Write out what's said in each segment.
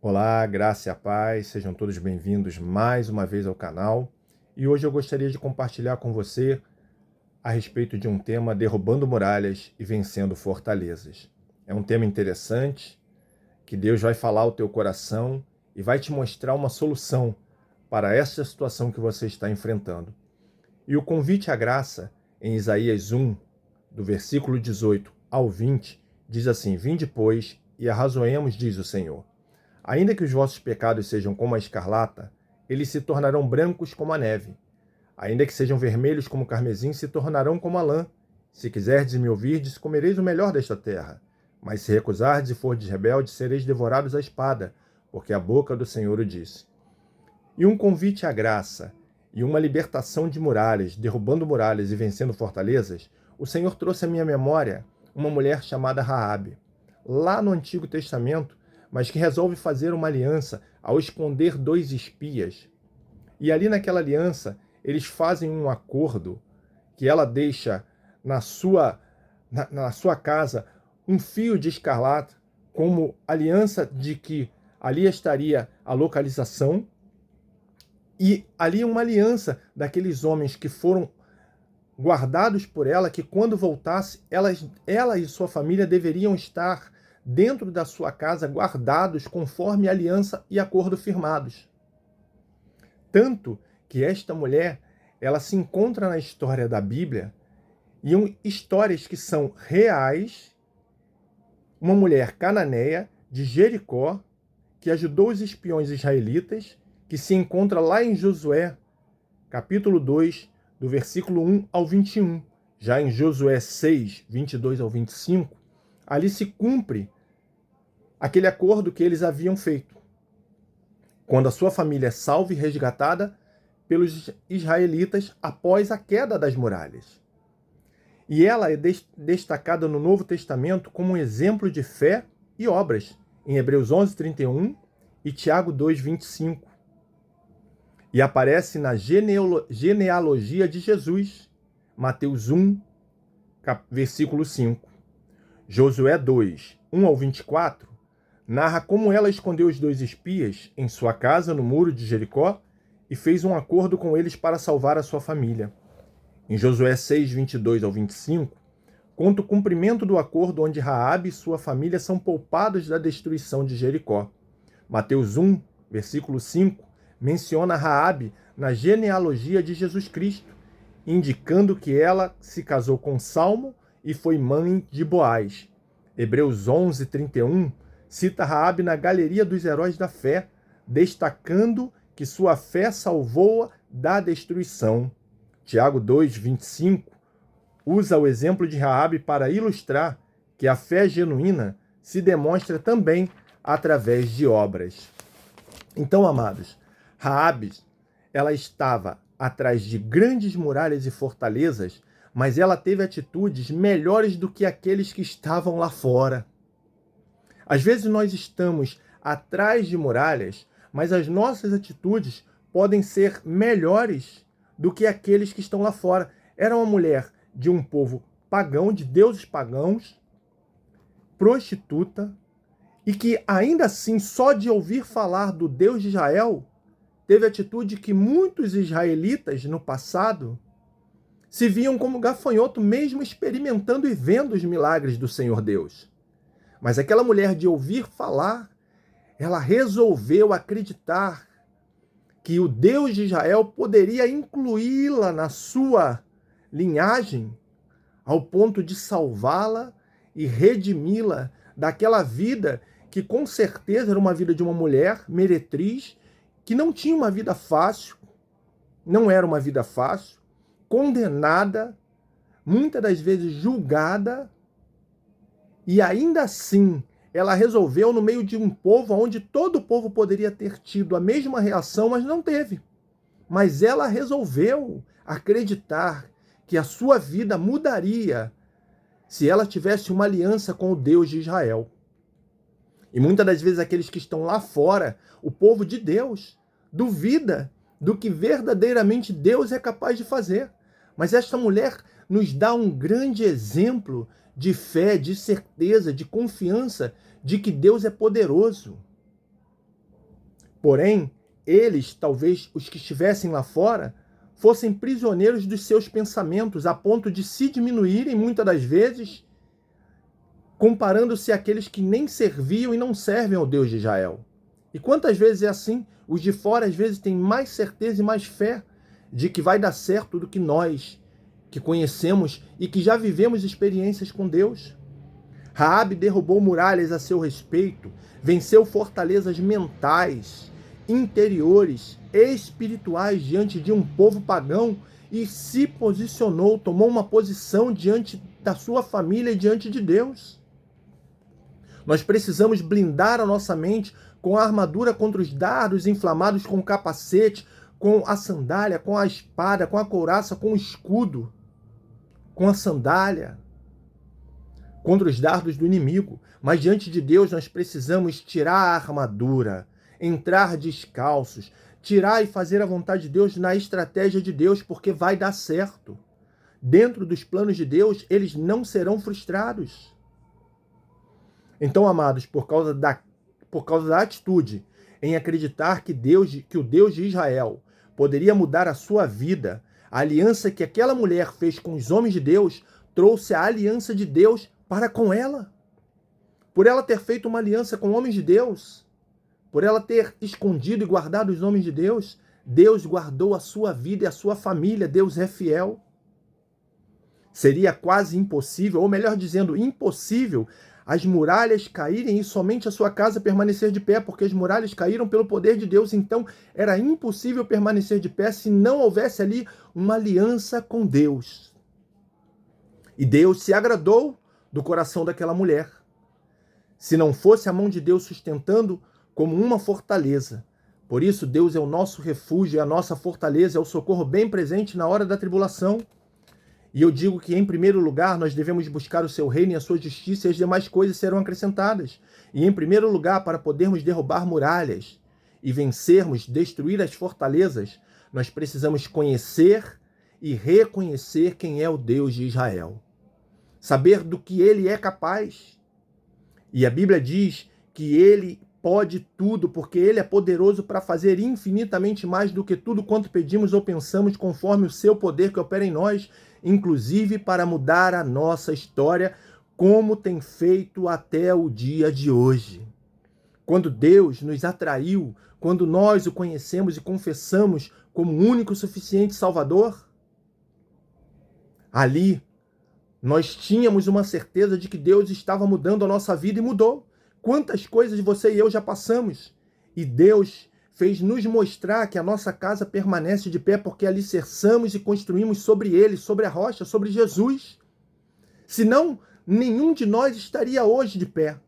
Olá, graça e a paz, sejam todos bem-vindos mais uma vez ao canal. E hoje eu gostaria de compartilhar com você a respeito de um tema derrubando muralhas e vencendo fortalezas. É um tema interessante, que Deus vai falar ao teu coração e vai te mostrar uma solução para essa situação que você está enfrentando. E o convite à graça, em Isaías 1, do versículo 18 ao 20, diz assim: Vinde, pois, e arrazoemos, diz o Senhor. Ainda que os vossos pecados sejam como a escarlata, eles se tornarão brancos como a neve. Ainda que sejam vermelhos como o carmesim, se tornarão como a lã. Se quiserdes e me ouvirdes, comereis o melhor desta terra. Mas se recusardes e fordes rebeldes, sereis devorados à espada, porque a boca do Senhor o disse. E um convite à graça e uma libertação de muralhas, derrubando muralhas e vencendo fortalezas, o Senhor trouxe à minha memória uma mulher chamada Raabe. Lá no Antigo Testamento, mas que resolve fazer uma aliança ao esconder 2 espias. E ali naquela aliança, eles fazem um acordo que ela deixa na sua casa um fio de escarlata como aliança de que ali estaria a localização e ali uma aliança daqueles homens que foram guardados por ela, que quando voltasse, ela e sua família deveriam estar dentro da sua casa, guardados conforme aliança e acordo firmados. Tanto que esta mulher, ela se encontra na história da Bíblia, e histórias que são reais, uma mulher cananeia de Jericó, que ajudou os espiões israelitas, que se encontra lá em Josué, capítulo 2, do versículo 1 ao 21. Já em Josué 6, 22 ao 25, ali se cumpre aquele acordo que eles haviam feito, quando a sua família é salva e resgatada pelos israelitas após a queda das muralhas. E ela é destacada no Novo Testamento como um exemplo de fé e obras, em Hebreus 11, 31 e Tiago 2, 25. E aparece na genealogia de Jesus, Mateus 1, versículo 5. Josué 2, 1 ao 24, narra como ela escondeu os 2 espias em sua casa no muro de Jericó e fez um acordo com eles para salvar a sua família. Em Josué 6, 22 ao 25, conta o cumprimento do acordo onde Raabe e sua família são poupados da destruição de Jericó. Mateus 1, versículo 5, menciona Raabe na genealogia de Jesus Cristo, indicando que ela se casou com Salmo e foi mãe de Boaz. Hebreus 11, 31 cita Raabe na galeria dos heróis da fé, destacando que sua fé salvou-a da destruição. Tiago 2, 25 usa o exemplo de Raabe para ilustrar que a fé genuína se demonstra também através de obras. Então, amados, Raabe, ela estava atrás de grandes muralhas e fortalezas, mas ela teve atitudes melhores do que aqueles que estavam lá fora. Às vezes nós estamos atrás de muralhas, mas as nossas atitudes podem ser melhores do que aqueles que estão lá fora. Era uma mulher de um povo pagão, de deuses pagãos, prostituta, e que ainda assim, só de ouvir falar do Deus de Israel, teve atitude que muitos israelitas no passado se viam como gafanhoto, mesmo experimentando e vendo os milagres do Senhor Deus. Mas aquela mulher, de ouvir falar, ela resolveu acreditar que o Deus de Israel poderia incluí-la na sua linhagem, ao ponto de salvá-la e redimi-la daquela vida que com certeza era uma vida de uma mulher meretriz, que não tinha uma vida fácil, não era uma vida fácil, condenada, muitas das vezes julgada, e ainda assim ela resolveu, no meio de um povo onde todo o povo poderia ter tido a mesma reação, mas não teve. Mas ela resolveu acreditar que a sua vida mudaria se ela tivesse uma aliança com o Deus de Israel. E muitas das vezes aqueles que estão lá fora, o povo de Deus, duvida do que verdadeiramente Deus é capaz de fazer. Mas esta mulher nos dá um grande exemplo de fé, de certeza, de confiança de que Deus é poderoso. Porém, eles, talvez os que estivessem lá fora, fossem prisioneiros dos seus pensamentos, a ponto de se diminuírem muitas das vezes, comparando-se àqueles que nem serviam e não servem ao Deus de Israel. E quantas vezes é assim? Os de fora, às vezes, têm mais certeza e mais fé de que vai dar certo do que nós, que conhecemos e que já vivemos experiências com Deus. Raabe derrubou muralhas a seu respeito, venceu fortalezas mentais, interiores, espirituais diante de um povo pagão e se posicionou, tomou uma posição diante da sua família e diante de Deus. Nós precisamos blindar a nossa mente com a armadura contra os dardos inflamados, com o capacete, com a sandália, com a espada, com a couraça, com o escudo, com a sandália, contra os dardos do inimigo. Mas diante de Deus nós precisamos tirar a armadura, entrar descalços, tirar e fazer a vontade de Deus na estratégia de Deus, porque vai dar certo. Dentro dos planos de Deus, eles não serão frustrados. Então, amados, por causa da atitude em acreditar que o Deus de Israel poderia mudar a sua vida, a aliança que aquela mulher fez com os homens de Deus trouxe a aliança de Deus para com ela. Por ela ter feito uma aliança com homens de Deus, por ela ter escondido e guardado os homens de Deus, Deus guardou a sua vida e a sua família. Deus é fiel. Seria quase impossível, ou melhor dizendo, impossível, as muralhas caírem e somente a sua casa permanecer de pé, porque as muralhas caíram pelo poder de Deus. Então era impossível permanecer de pé se não houvesse ali uma aliança com Deus. E Deus se agradou do coração daquela mulher. Se não fosse a mão de Deus sustentando como uma fortaleza. Por isso, Deus é o nosso refúgio, é a nossa fortaleza, é o socorro bem presente na hora da tribulação. E eu digo que, em primeiro lugar, nós devemos buscar o seu reino e a sua justiça, e as demais coisas serão acrescentadas. E, em primeiro lugar, para podermos derrubar muralhas e vencermos, destruir as fortalezas, nós precisamos conhecer e reconhecer quem é o Deus de Israel. Saber do que ele é capaz. E a Bíblia diz que ele pode tudo, porque ele é poderoso para fazer infinitamente mais do que tudo quanto pedimos ou pensamos, conforme o seu poder que opera em nós, inclusive para mudar a nossa história, como tem feito até o dia de hoje. Quando Deus nos atraiu, quando nós o conhecemos e confessamos como o único suficiente Salvador, ali nós tínhamos uma certeza de que Deus estava mudando a nossa vida e mudou. Quantas coisas você e eu já passamos. E Deus fez nos mostrar que a nossa casa permanece de pé porque alicerçamos e construímos sobre ele, sobre a rocha, sobre Jesus. Senão, nenhum de nós estaria hoje de pé.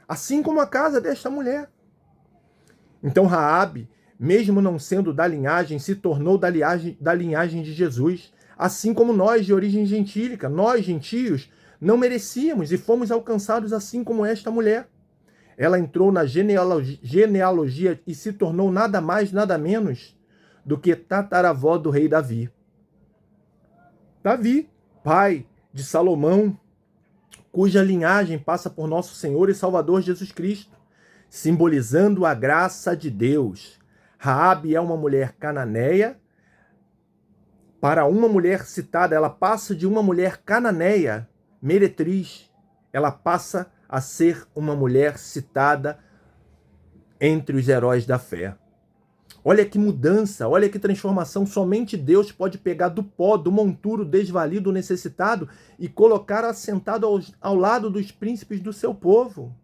Assim como a casa desta mulher. Então Raabe, mesmo não sendo da linhagem, se tornou da linhagem de Jesus. Assim como nós, de origem gentílica, nós, gentios, não merecíamos e fomos alcançados assim como esta mulher. Ela entrou na genealogia e se tornou nada mais, nada menos do que tataravó do rei Davi. Davi, pai de Salomão, cuja linhagem passa por nosso Senhor e Salvador Jesus Cristo, simbolizando a graça de Deus. Raabe é uma mulher cananeia. Para uma mulher citada, ela passa de uma mulher cananeia, meretriz, ela passa a ser uma mulher citada entre os heróis da fé. Olha que mudança, olha que transformação. Somente Deus pode pegar do pó, do monturo desvalido, necessitado e colocar assentado ao lado dos príncipes do seu povo.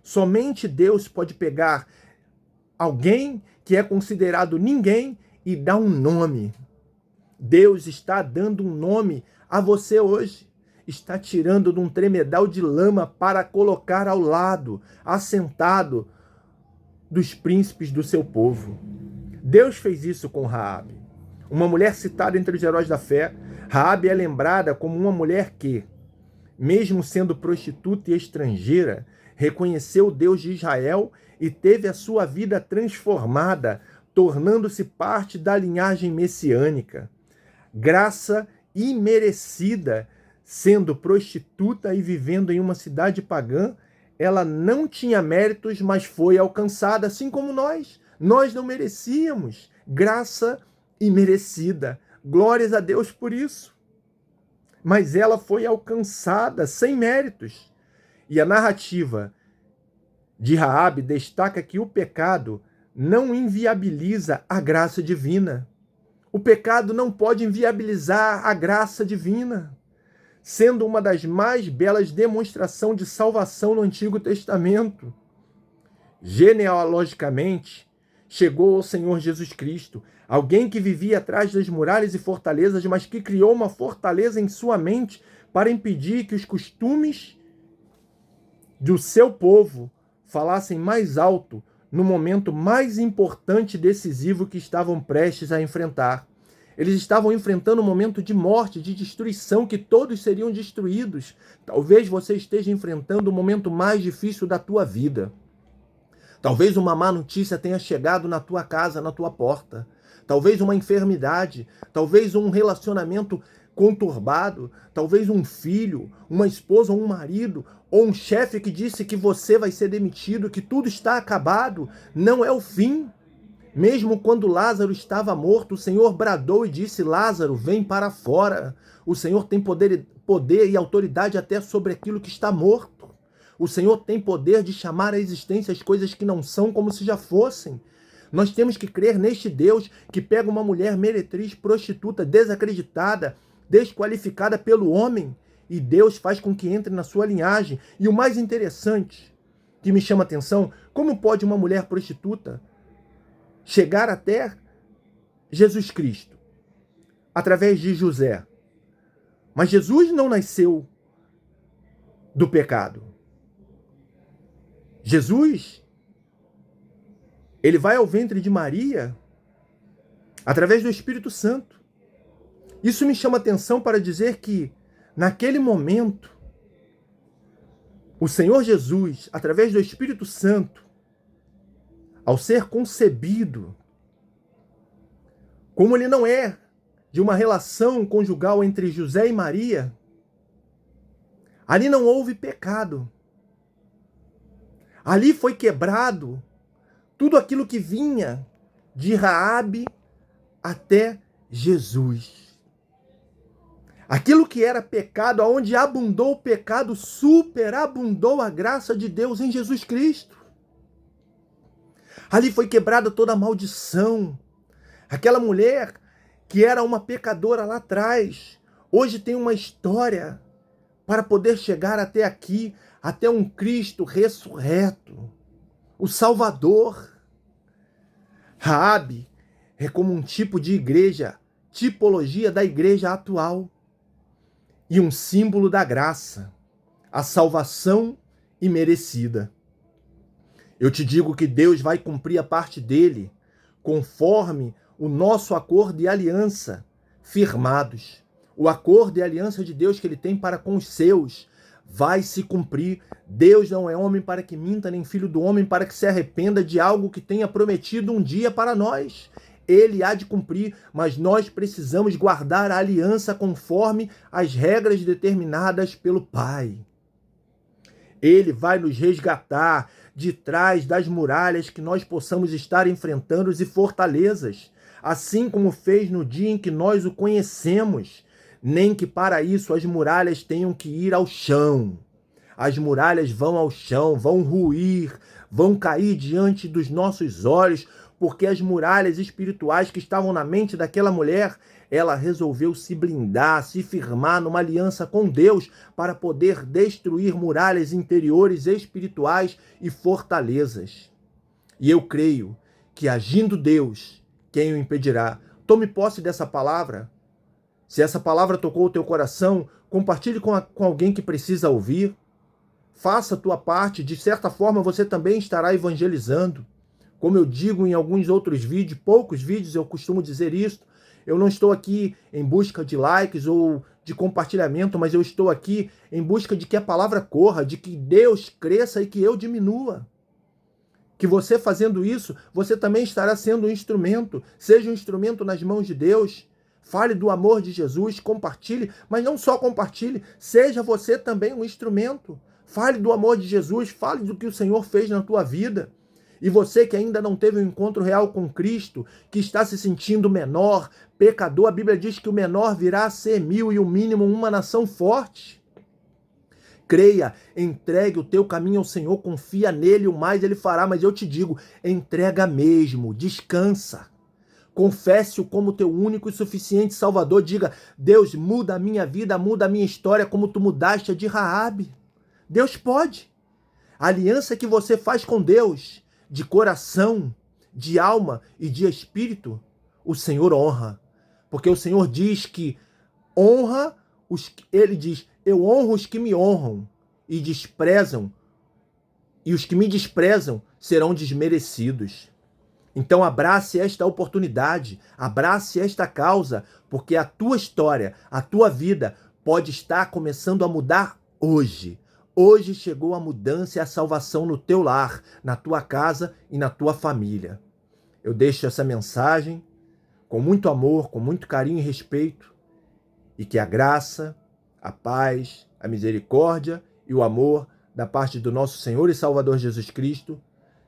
Somente Deus pode pegar alguém que é considerado ninguém e dar um nome. Deus está dando um nome a você hoje. Está tirando de um tremedal de lama para colocar ao lado, assentado, dos príncipes do seu povo. Deus fez isso com Raabe. Uma mulher citada entre os heróis da fé, Raabe é lembrada como uma mulher que, mesmo sendo prostituta e estrangeira, reconheceu o Deus de Israel e teve a sua vida transformada, tornando-se parte da linhagem messiânica. Graça imerecida, sendo prostituta e vivendo em uma cidade pagã, ela não tinha méritos, mas foi alcançada, assim como nós. Nós não merecíamos. Graça imerecida. Glórias a Deus por isso. Mas ela foi alcançada sem méritos. E a narrativa de Raabe destaca que o pecado não inviabiliza a graça divina. O pecado não pode inviabilizar a graça divina, sendo uma das mais belas demonstrações de salvação no Antigo Testamento. Genealogicamente, chegou ao Senhor Jesus Cristo, alguém que vivia atrás das muralhas e fortalezas, mas que criou uma fortaleza em sua mente para impedir que os costumes do seu povo falassem mais alto no momento mais importante e decisivo que estavam prestes a enfrentar. Eles estavam enfrentando um momento de morte, de destruição, que todos seriam destruídos. Talvez você esteja enfrentando o momento mais difícil da tua vida. Talvez uma má notícia tenha chegado na tua casa, na tua porta. Talvez uma enfermidade, talvez um relacionamento conturbado, talvez um filho, uma esposa ou um marido, ou um chefe que disse que você vai ser demitido, que tudo está acabado. Não é o fim. Mesmo quando Lázaro estava morto, o Senhor bradou e disse: Lázaro, vem para fora. O Senhor tem poder e autoridade até sobre aquilo que está morto. O Senhor tem poder de chamar à existência as coisas que não são como se já fossem. Nós temos que crer neste Deus que pega uma mulher meretriz, prostituta, desacreditada, desqualificada pelo homem, e Deus faz com que entre na sua linhagem. E o mais interessante, que me chama a atenção, como pode uma mulher prostituta chegar até Jesus Cristo através de José? Mas Jesus não nasceu do pecado. Jesus, ele vai ao ventre de Maria através do Espírito Santo. Isso me chama atenção para dizer que, naquele momento, o Senhor Jesus, através do Espírito Santo, ao ser concebido, como ele não é de uma relação conjugal entre José e Maria, ali não houve pecado. Ali foi quebrado tudo aquilo que vinha de Raabe até Jesus. Aquilo que era pecado, aonde abundou o pecado, superabundou a graça de Deus em Jesus Cristo. Ali foi quebrada toda a maldição. Aquela mulher que era uma pecadora lá atrás, hoje tem uma história para poder chegar até aqui, até um Cristo ressurreto, o Salvador. Raabe é como um tipo de igreja, tipologia da igreja atual, e um símbolo da graça, a salvação imerecida. Eu te digo que Deus vai cumprir a parte dele, conforme o nosso acordo e aliança firmados. O acordo e aliança de Deus que ele tem para com os seus vai se cumprir. Deus não é homem para que minta, nem filho do homem para que se arrependa de algo que tenha prometido um dia para nós. Ele há de cumprir, mas nós precisamos guardar a aliança conforme as regras determinadas pelo Pai. Ele vai nos resgatar de trás das muralhas que nós possamos estar enfrentando e fortalezas, assim como fez no dia em que nós o conhecemos. Nem que para isso as muralhas tenham que ir ao chão. As muralhas vão ao chão, vão ruir, vão cair diante dos nossos olhos, porque as muralhas espirituais que estavam na mente daquela mulher, ela resolveu se blindar, se firmar numa aliança com Deus para poder destruir muralhas interiores, espirituais e fortalezas. E eu creio que agindo Deus, quem o impedirá? Tome posse dessa palavra. Se essa palavra tocou o teu coração, compartilhe com alguém que precisa ouvir. Faça a tua parte, de certa forma você também estará evangelizando. Como eu digo em alguns outros vídeos, poucos vídeos eu costumo dizer isso, eu não estou aqui em busca de likes ou de compartilhamento, mas eu estou aqui em busca de que a palavra corra, de que Deus cresça e que eu diminua. Que você fazendo isso, você também estará sendo um instrumento, seja um instrumento nas mãos de Deus. Fale do amor de Jesus, compartilhe, mas não só compartilhe, seja você também um instrumento. Fale do amor de Jesus, fale do que o Senhor fez na tua vida. E você que ainda não teve um encontro real com Cristo, que está se sentindo menor, pecador, a Bíblia diz que o menor virá a ser 1000 e o mínimo uma nação forte. Creia, entregue o teu caminho ao Senhor, confia nele, o mais ele fará. Mas eu te digo, entrega mesmo, descansa. Confesse-o como teu único e suficiente Salvador. Diga, Deus, muda a minha vida, muda a minha história, como tu mudaste a de Raabe. Deus pode. A aliança que você faz com Deus, de coração, de alma e de espírito, o Senhor honra. Porque o Senhor diz que honra ele diz, eu honro os que me honram e desprezam, e os que me desprezam serão desmerecidos. Então abrace esta oportunidade, abrace esta causa, porque a tua história, a tua vida pode estar começando a mudar hoje. Hoje chegou a mudança e a salvação no teu lar, na tua casa e na tua família. Eu deixo essa mensagem com muito amor, com muito carinho e respeito, e que a graça, a paz, a misericórdia e o amor da parte do nosso Senhor e Salvador Jesus Cristo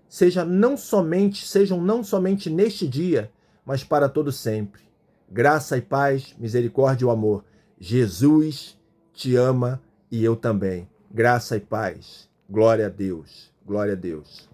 sejam não somente neste dia, mas para todo sempre. Graça e paz, misericórdia e o amor. Jesus te ama e eu também. Graça e paz. Glória a Deus. Glória a Deus.